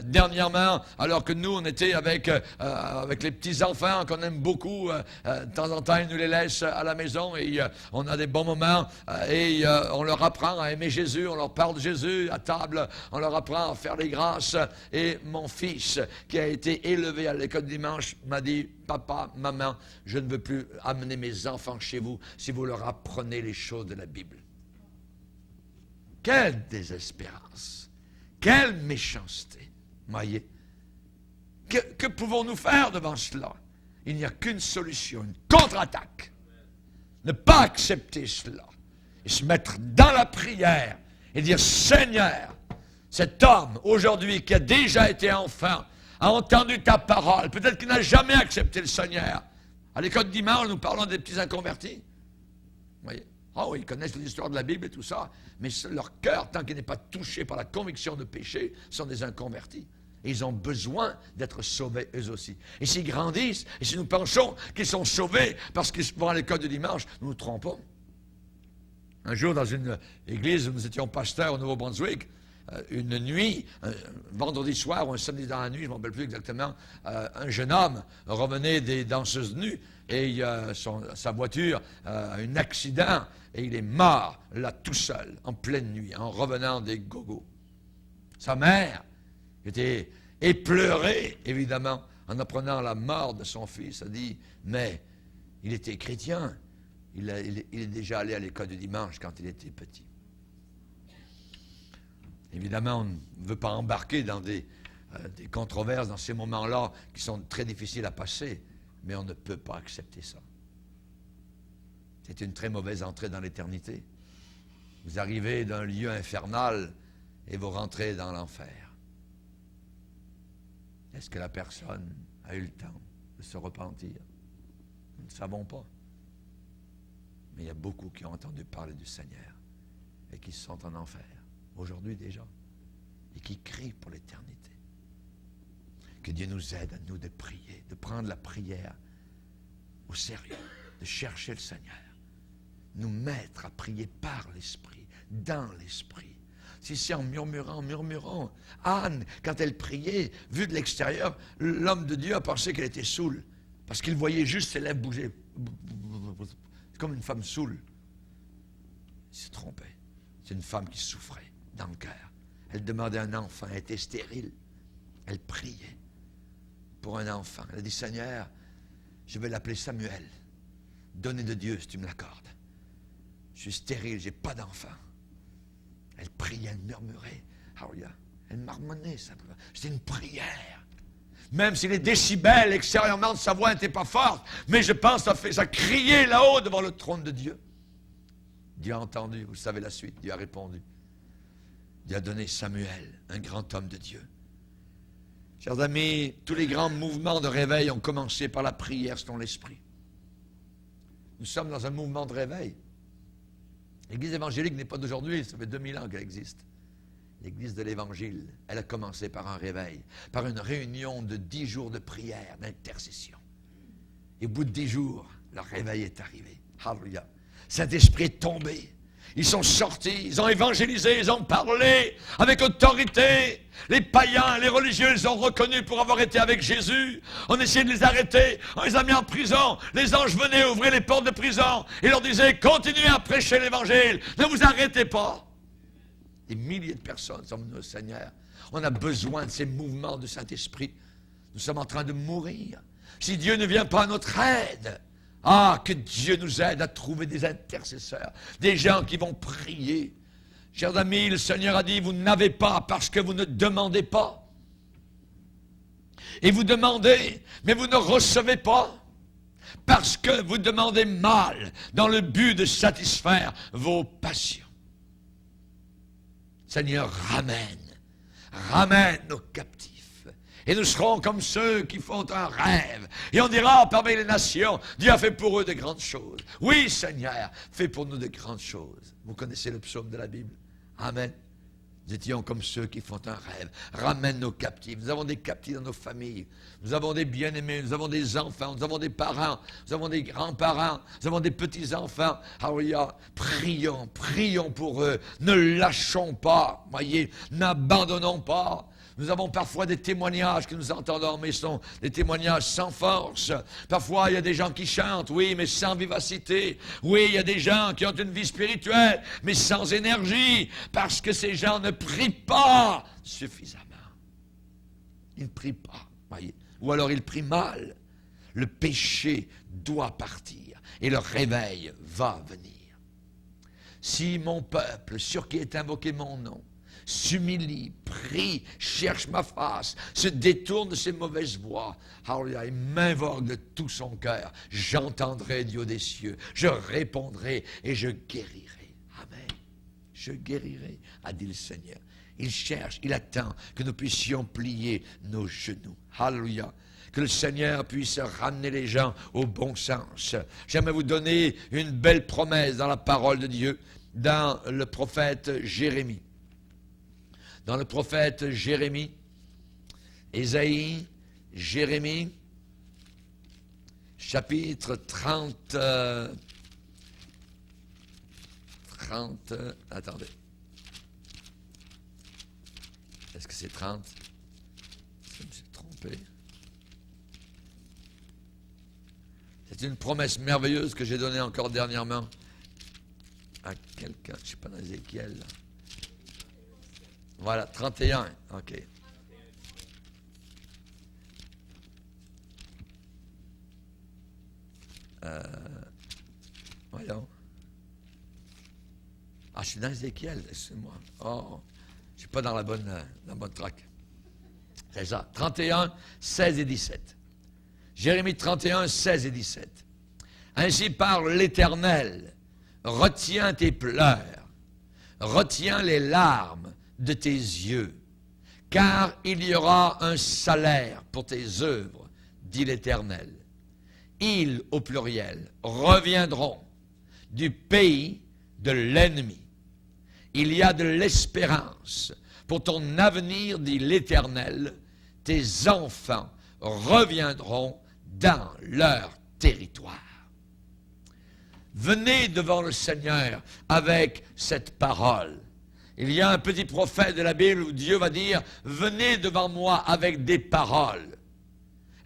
dernièrement, alors que nous, on était avec les petits-enfants qu'on aime beaucoup, de temps en temps, ils nous les laissent à la maison et on a des bons moments. Et on leur apprend à aimer Jésus. On leur parle de Jésus à table. On leur apprend à faire les grâces. Et mon fils, qui a été élevé à l'école dimanche, m'a dit, papa, maman, je ne veux plus amener mes enfants chez vous si vous leur apprenez les choses de la Bible. Quelle désespérance! Quelle méchanceté! Voyez? Que pouvons-nous faire devant cela? Il n'y a qu'une solution, une contre-attaque. Ne pas accepter cela. Et se mettre dans la prière et dire, Seigneur, cet homme, aujourd'hui, qui a déjà été enfant, a entendu ta parole. Peut-être qu'il n'a jamais accepté le Seigneur. À l'école de dimanche, nous parlons des petits inconvertis. Vous voyez? Ah oui, ils connaissent l'histoire de la Bible et tout ça, mais leur cœur, tant qu'il n'est pas touché par la conviction de péché, sont des inconvertis. Et ils ont besoin d'être sauvés eux aussi. Et s'ils grandissent, et si nous pensons qu'ils sont sauvés parce qu'ils vont à l'école de dimanche, nous nous trompons. Un jour, dans une église où nous étions pasteurs au Nouveau-Brunswick, une nuit, un vendredi soir ou un samedi dans la nuit, je ne me rappelle plus exactement, un jeune homme revenait des danseuses nues et sa voiture a un accident et il est mort là tout seul, en pleine nuit, en revenant des gogos. Sa mère était épleurée, évidemment, en apprenant la mort de son fils, a dit, mais il était chrétien, il est déjà allé à l'école du dimanche quand il était petit. Évidemment, on ne veut pas embarquer dans des controverses dans ces moments-là qui sont très difficiles à passer, mais on ne peut pas accepter ça. C'est une très mauvaise entrée dans l'éternité. Vous arrivez d'un lieu infernal et vous rentrez dans l'enfer. Est-ce que la personne a eu le temps de se repentir? Nous ne savons pas. Mais il y a beaucoup qui ont entendu parler du Seigneur et qui sont en enfer, aujourd'hui déjà, et qui crient pour l'éternité. Que Dieu nous aide à nous de prier, de prendre la prière au sérieux, de chercher le Seigneur, nous mettre à prier par l'Esprit, dans l'Esprit. Si c'est en murmurant, Anne, quand elle priait, vue de l'extérieur, l'homme de Dieu a pensé qu'elle était saoule, parce qu'il voyait juste ses lèvres bouger. C'est comme une femme saoule. Il se trompait. C'est une femme qui souffrait dans le cœur. Elle demandait un enfant, elle était stérile. Elle priait pour un enfant. Elle a dit, Seigneur, je vais l'appeler Samuel. Donné de Dieu si tu me l'accordes. Je suis stérile, je n'ai pas d'enfant. Elle priait, elle murmurait. Elle marmonnait simplement. C'était une prière. Même si les décibels extérieurement de sa voix n'étaient pas fortes, mais je pense que ça criait là-haut devant le trône de Dieu. Dieu a entendu, vous savez la suite, Dieu a répondu. Dieu a donné Samuel, un grand homme de Dieu. Chers amis, tous les grands mouvements de réveil ont commencé par la prière selon l'Esprit. Nous sommes dans un mouvement de réveil. L'Église évangélique n'est pas d'aujourd'hui, ça fait 2000 ans qu'elle existe. L'Église de l'Évangile, elle a commencé par un réveil, par une réunion de 10 jours de prière, d'intercession. Et au bout de 10 jours, le réveil est arrivé. Alléluia. Saint-Esprit est tombé. Ils sont sortis, ils ont évangélisé, ils ont parlé avec autorité. Les païens, les religieux, ils ont reconnu pour avoir été avec Jésus. On essayait de les arrêter, on les a mis en prison. Les anges venaient ouvrir les portes de prison et leur disaient, continuez à prêcher l'évangile, ne vous arrêtez pas. Des milliers de personnes sont venues au Seigneur. On a besoin de ces mouvements du Saint-Esprit. Nous sommes en train de mourir. Si Dieu ne vient pas à notre aide, que Dieu nous aide à trouver des intercesseurs, des gens qui vont prier. Chers amis, le Seigneur a dit, vous n'avez pas parce que vous ne demandez pas. Et vous demandez, mais vous ne recevez pas parce que vous demandez mal dans le but de satisfaire vos passions. Seigneur, ramène nos captifs. Et nous serons comme ceux qui font un rêve. Et on dira parmi les nations, Dieu a fait pour eux de grandes choses. Oui, Seigneur, fais pour nous de grandes choses. Vous connaissez le psaume de la Bible. Amen. Nous étions comme ceux qui font un rêve. Ramène nos captifs. Nous avons des captifs dans nos familles. Nous avons des bien-aimés. Nous avons des enfants. Nous avons des parents. Nous avons des grands-parents. Nous avons des petits-enfants. Alléluia. Prions pour eux. Ne lâchons pas. Voyez, n'abandonnons pas. Nous avons parfois des témoignages que nous entendons, mais ce sont des témoignages sans force. Parfois, il y a des gens qui chantent, oui, mais sans vivacité. Oui, il y a des gens qui ont une vie spirituelle, mais sans énergie, parce que ces gens ne prient pas suffisamment. Ils ne prient pas, voyez. Ou alors ils prient mal. Le péché doit partir et le réveil va venir. Si mon peuple, sur qui est invoqué mon nom, s'humilie, prie, cherche ma face, se détourne de ses mauvaises voies, et m'invoque de tout son cœur, j'entendrai Dieu des cieux, je répondrai et je guérirai. Amen. Je guérirai, a dit le Seigneur. Il cherche, il attend que nous puissions plier nos genoux. Alléluia. Que le Seigneur puisse ramener les gens au bon sens. J'aimerais vous donner une belle promesse dans la parole de Dieu, dans le prophète Jérémie. Dans le prophète Jérémie, Ésaïe, Jérémie, chapitre 30, attendez. Est-ce que c'est 30? Je me suis trompé. C'est une promesse merveilleuse que j'ai donnée encore dernièrement à quelqu'un. Je ne sais pas, dans Ézéchiel. Là. Voilà, 31. OK. Voyons. Ah, je suis dans Ézéchiel, excusez-moi. Oh, je ne suis pas dans la bonne traque. C'est ça. 31, 16 et 17. Jérémie 31, 16 et 17. Ainsi parle l'Éternel. Retiens tes pleurs. Retiens les larmes de tes yeux. Car il y aura un salaire pour tes œuvres, dit l'Éternel. Ils, au pluriel, reviendront du pays de l'ennemi. Il y a de l'espérance pour ton avenir, dit l'Éternel. Tes enfants reviendront dans leur territoire. Venez devant le Seigneur avec cette parole. Il y a un petit prophète de la Bible où Dieu va dire « Venez devant moi avec des paroles ».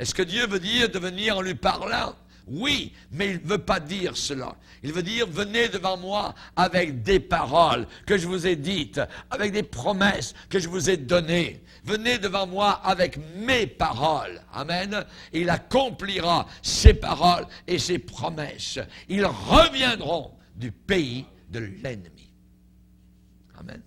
Est-ce que Dieu veut dire de venir en lui parlant? Oui, mais il ne veut pas dire cela. Il veut dire, venez devant moi avec des paroles que je vous ai dites, avec des promesses que je vous ai données. Venez devant moi avec mes paroles. Amen. Et il accomplira ses paroles et ses promesses. Ils reviendront du pays de l'ennemi. Amen.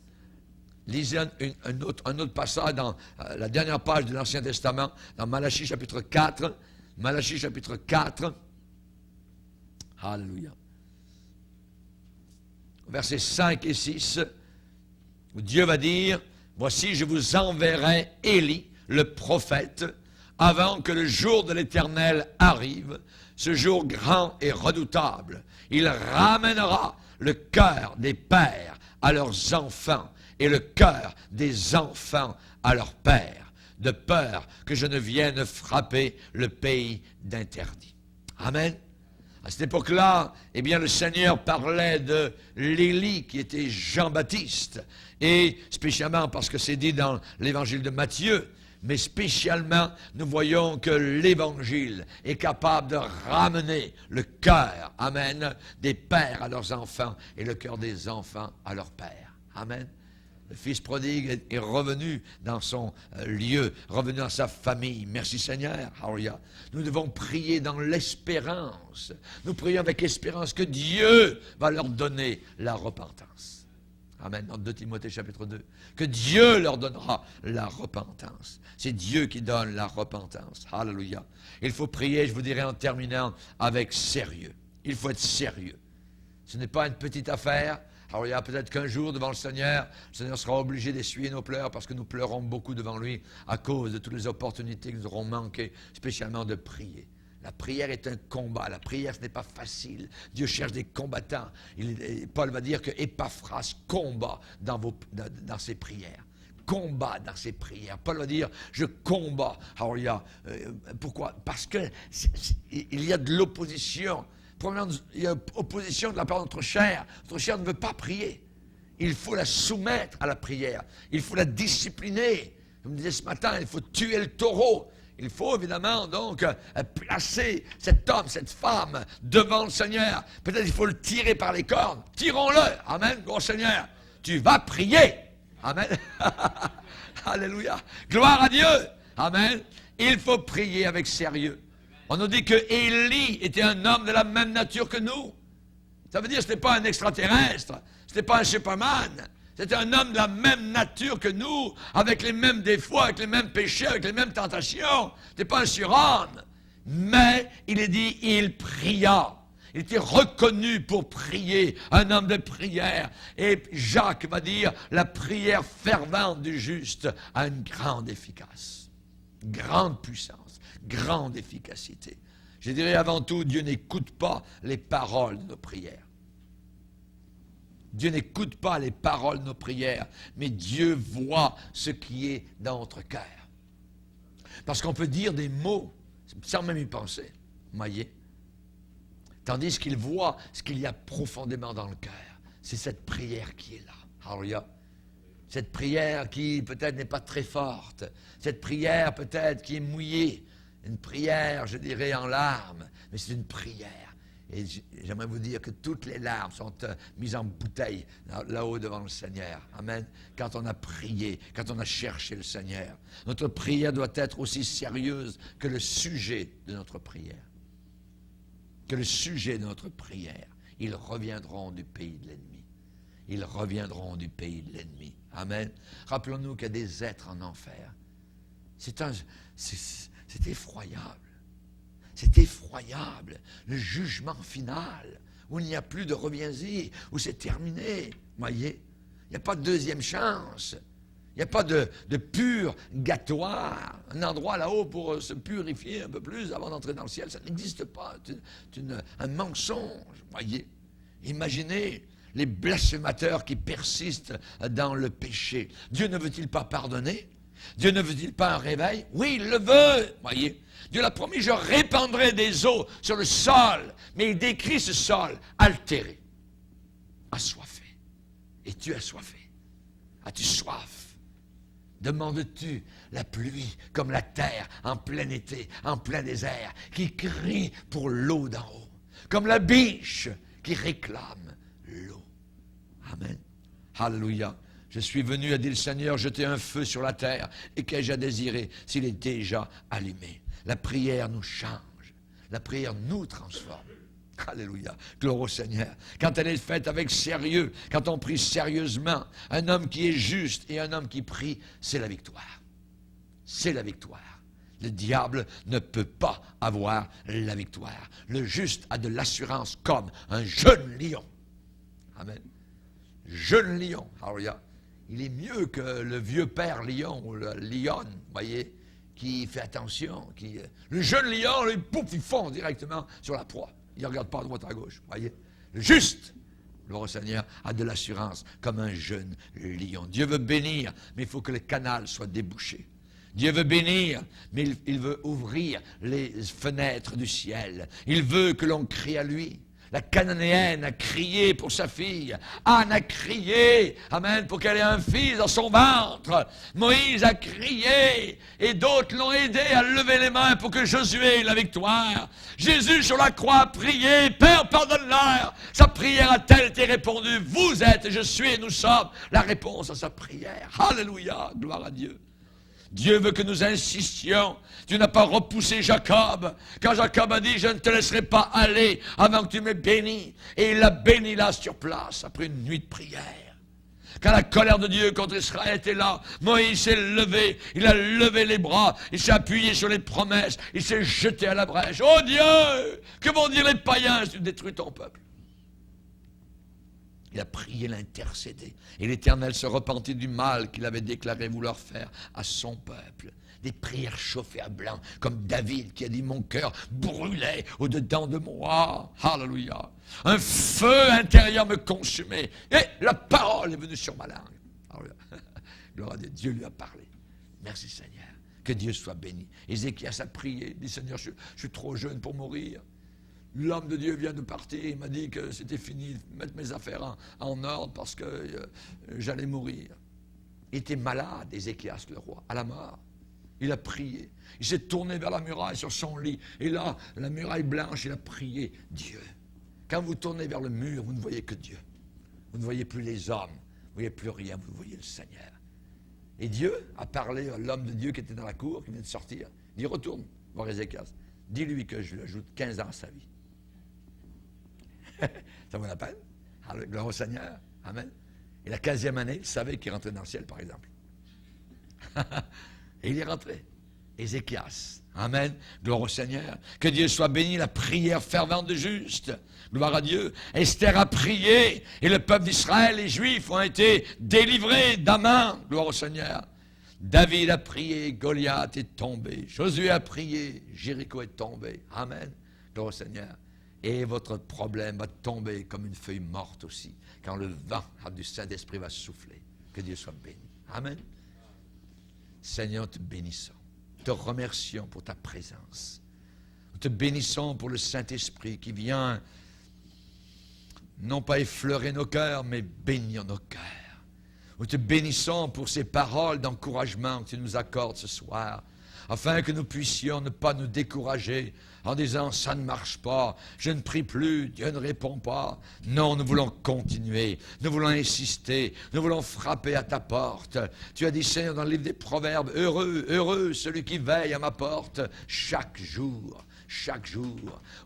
Lisez un autre passage dans la dernière page de l'Ancien Testament, dans Malachie chapitre 4. Malachie chapitre 4. Alléluia. Versets 5 et 6, où Dieu va dire, « Voici, je vous enverrai Élie, le prophète, avant que le jour de l'Éternel arrive, ce jour grand et redoutable. Il ramènera le cœur des pères à leurs enfants et le cœur des enfants à leurs pères, de peur que je ne vienne frapper le pays d'interdit. » Amen. À cette époque-là, eh bien, le Seigneur parlait de l'Élie qui était Jean-Baptiste, et spécialement parce que c'est dit dans l'évangile de Matthieu, mais spécialement, nous voyons que l'Évangile est capable de ramener le cœur, amen, des pères à leurs enfants et le cœur des enfants à leurs pères. Amen. Le fils prodigue est revenu dans son lieu, revenu dans sa famille. Merci Seigneur. Alléluia. Nous devons prier dans l'espérance. Nous prions avec espérance que Dieu va leur donner la repentance. Amen. Dans 2 Timothée chapitre 2. Que Dieu leur donnera la repentance. C'est Dieu qui donne la repentance. Alléluia. Il faut prier, je vous dirai en terminant, avec sérieux. Il faut être sérieux. Ce n'est pas une petite affaire. Alors, il y a peut-être qu'un jour, devant le Seigneur sera obligé d'essuyer nos pleurs parce que nous pleurons beaucoup devant lui à cause de toutes les opportunités que nous aurons manquées, spécialement de prier. La prière est un combat. La prière, ce n'est pas facile. Dieu cherche des combattants. Paul va dire que Épaphras combat dans ses prières. Combat dans ses prières. Paul va dire, je combats. Alors, pourquoi? Parce qu'il y a de l'opposition. Premièrement, il y a opposition de la part de notre chair. Notre chair ne veut pas prier. Il faut la soumettre à la prière. Il faut la discipliner. Comme je disais ce matin, il faut tuer le taureau. Il faut évidemment donc placer cet homme, cette femme devant le Seigneur. Peut-être il faut le tirer par les cornes. Tirons-le. Amen. Bon Seigneur, tu vas prier. Amen. Alléluia. Gloire à Dieu. Amen. Il faut prier avec sérieux. On nous dit que Élie était un homme de la même nature que nous. Ça veut dire que ce n'était pas un extraterrestre, ce n'était pas un Superman. C'était un homme de la même nature que nous, avec les mêmes défauts, avec les mêmes péchés, avec les mêmes tentations. Ce n'était pas un surhomme. Mais il est dit, il pria. Il était reconnu pour prier, un homme de prière. Et Jacques va dire, la prière fervente du juste a une grande efficace, grande puissance. Grande efficacité. Je dirais avant tout, Dieu n'écoute pas les paroles de nos prières. Dieu n'écoute pas les paroles de nos prières, mais Dieu voit ce qui est dans notre cœur. Parce qu'on peut dire des mots sans même y penser, vous voyez. Tandis qu'il voit ce qu'il y a profondément dans le cœur. C'est cette prière qui est là. Alléluia. Cette prière qui peut-être n'est pas très forte. Cette prière peut-être qui est mouillée. Une prière, je dirais, en larmes. Mais c'est une prière. Et j'aimerais vous dire que toutes les larmes sont mises en bouteille là-haut devant le Seigneur. Amen. Quand on a prié, quand on a cherché le Seigneur. Notre prière doit être aussi sérieuse que le sujet de notre prière. Que le sujet de notre prière. Ils reviendront du pays de l'ennemi. Ils reviendront du pays de l'ennemi. Amen. Rappelons-nous qu'il y a des êtres en enfer. C'est effroyable. C'est effroyable, le jugement final, où il n'y a plus de reviens-y, où c'est terminé. Voyez, il n'y a pas de deuxième chance. Il n'y a pas de purgatoire, un endroit là-haut pour se purifier un peu plus avant d'entrer dans le ciel. Ça n'existe pas. C'est un mensonge. Voyez, imaginez les blasphémateurs qui persistent dans le péché. Dieu ne veut-il pas pardonner? Dieu ne veut-il pas un réveil? Oui, il le veut. Voyez, Dieu l'a promis, je répandrai des eaux sur le sol. Mais il décrit ce sol altéré, assoiffé. Es-tu assoiffé? As-tu soif? Demandes-tu la pluie comme la terre en plein été, en plein désert, qui crie pour l'eau d'en haut, comme la biche qui réclame l'eau. Amen. Alléluia. Je suis venu, a dit le Seigneur, jeter un feu sur la terre. Et qu'ai-je à désirer s'il est déjà allumé? La prière nous change. La prière nous transforme. Alléluia. Gloire au Seigneur. Quand elle est faite avec sérieux, quand on prie sérieusement, un homme qui est juste et un homme qui prie, c'est la victoire. C'est la victoire. Le diable ne peut pas avoir la victoire. Le juste a de l'assurance comme un jeune lion. Amen. Jeune lion. Alléluia. Il est mieux que le vieux père lion ou le lion, voyez, qui fait attention. Le jeune lion, lui, pouf, il fond directement sur la proie. Il ne regarde pas à droite à gauche, voyez. Le juste, gloire au Seigneur, a de l'assurance comme un jeune lion. Dieu veut bénir, mais il faut que le canal soit débouché. Dieu veut bénir, mais il veut ouvrir les fenêtres du ciel. Il veut que l'on crie à lui. La Cananéenne a crié pour sa fille. Anne a crié, amen, pour qu'elle ait un fils dans son ventre. Moïse a crié, et d'autres l'ont aidé à lever les mains pour que Josué ait la victoire. Jésus sur la croix a prié, Père, pardonne-leur. Sa prière a-t-elle été répondue? Vous êtes, je suis, et nous sommes la réponse à sa prière. Alléluia, gloire à Dieu. Dieu veut que nous insistions. Dieu n'a pas repoussé Jacob. Quand Jacob a dit, je ne te laisserai pas aller avant que tu m'aies béni. Et il l'a béni là sur place, après une nuit de prière. Quand la colère de Dieu contre Israël était là, Moïse s'est levé, il a levé les bras, il s'est appuyé sur les promesses, il s'est jeté à la brèche. Oh Dieu, que vont dire les païens si tu détruis ton peuple? Il a prié, l'intercédé. Et l'Éternel se repentit du mal qu'il avait déclaré vouloir faire à son peuple. Des prières chauffées à blanc, comme David qui a dit, mon cœur brûlait au-dedans de moi. Alléluia. Un feu intérieur me consumait. Et la parole est venue sur ma langue. Alléluia. Gloire à Dieu. Dieu lui a parlé. Merci Seigneur. Que Dieu soit béni. Ézéchias a prié. Il dit, Seigneur, je suis trop jeune pour mourir. L'homme de Dieu vient de partir, il m'a dit que c'était fini, de mettre mes affaires en ordre parce que j'allais mourir. Il était malade, Ézéchias le roi, à la mort. Il a prié, il s'est tourné vers la muraille sur son lit, et là, la muraille blanche, il a prié Dieu. Quand vous tournez vers le mur, vous ne voyez que Dieu. Vous ne voyez plus les hommes, vous ne voyez plus rien, vous voyez le Seigneur. Et Dieu a parlé à l'homme de Dieu qui était dans la cour, qui vient de sortir. Il dit, retourne voir Ézéchias, dis-lui que je lui ajoute 15 ans à sa vie. Ça vaut la peine. Alors, gloire au Seigneur. Amen. Et la 15e année, il savait qu'il rentrait dans le ciel, par exemple. Et il est rentré. Ézéchias. Amen. Gloire au Seigneur. Que Dieu soit béni, la prière fervente de juste. Gloire à Dieu. Esther a prié et le peuple d'Israël, les Juifs, ont été délivrés d'Aman. Gloire au Seigneur. David a prié, Goliath est tombé. Josué a prié, Jéricho est tombé. Amen. Gloire au Seigneur. Et votre problème va tomber comme une feuille morte aussi, quand le vent du Saint-Esprit va souffler. Que Dieu soit béni. Amen. Seigneur, te bénissons. Te remercions pour ta présence. Nous te bénissons pour le Saint-Esprit qui vient non pas effleurer nos cœurs, mais bénir nos cœurs. Nous te bénissons pour ces paroles d'encouragement que tu nous accordes ce soir, afin que nous puissions ne pas nous décourager en disant « ça ne marche pas, je ne prie plus, Dieu ne répond pas ». Non, nous voulons continuer, nous voulons insister, nous voulons frapper à ta porte. Tu as dit, Seigneur, dans le livre des Proverbes, « Heureux, heureux celui qui veille à ma porte chaque jour ». Chaque jour.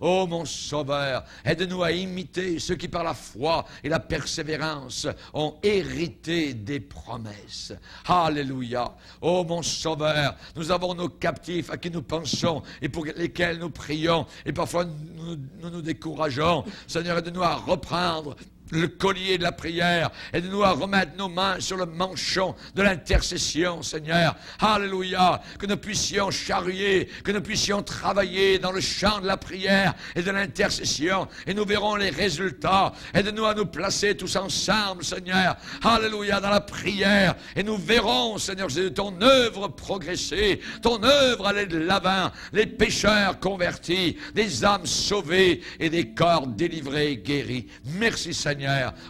Oh mon Sauveur, aide-nous à imiter ceux qui par la foi et la persévérance ont hérité des promesses. Alléluia. Oh mon Sauveur, nous avons nos captifs à qui nous pensons et pour lesquels nous prions et parfois nous nous décourageons. Seigneur, aide-nous à reprendre le collier de la prière, aide-nous à remettre nos mains sur le manchon de l'intercession, Seigneur. Alléluia, que nous puissions charrier, que nous puissions travailler dans le champ de la prière et de l'intercession, et nous verrons les résultats. Aide-nous à nous placer tous ensemble, Seigneur. Alléluia, dans la prière, et nous verrons, Seigneur Jésus, ton œuvre progresser, ton œuvre aller de l'avant, les pécheurs convertis, des âmes sauvées et des corps délivrés, guéris. Merci, Seigneur.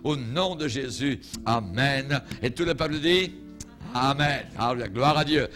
Au nom de Jésus, Amen. Et tout le peuple dit Amen. Gloire à Dieu.